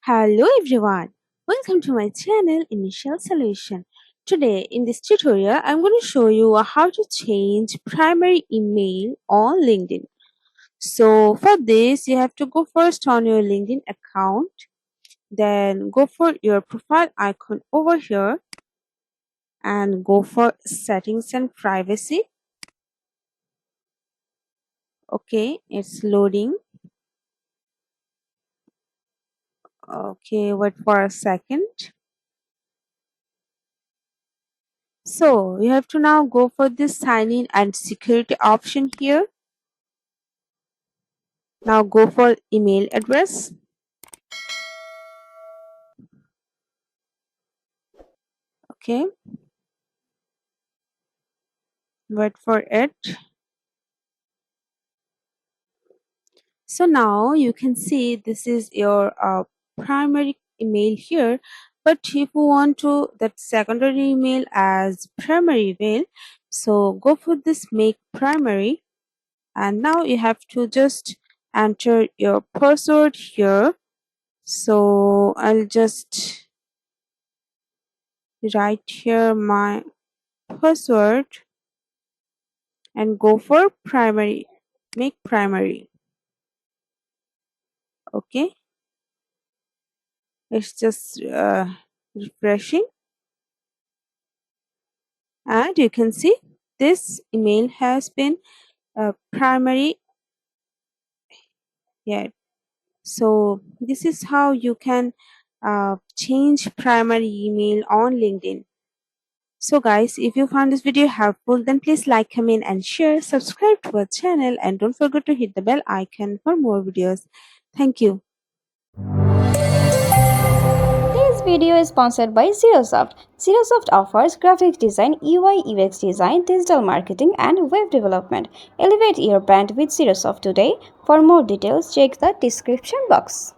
Hello everyone, welcome to my channel Initial Solution. Today in this tutorial I'm going to show you how to change primary email on LinkedIn. So for this you have to go first on your LinkedIn account, then go for your profile icon over here and go for settings and privacy. Okay, it's loading. Okay, wait for a second. So you have to now go for this sign in and security option here. Now go for email address. Okay, wait for it. So now you can see this is your primary email here. But if you want to that secondary email as primary email, so go for this make primary, and now you have to just enter your password here. So I'll just write here my password and go for primary, make primary. Okay, it's just refreshing, and you can see this email has been primary yet. So this is how you can change primary email on LinkedIn. So guys, if you found this video helpful, then please like, comment and share, subscribe to our channel, and don't forget to hit the bell icon for more videos. Thank you. This video is sponsored by Zerosoft. Zerosoft offers graphic design, UI UX design, digital marketing, and web development. Elevate your brand with Zerosoft today. For more details, check the description box.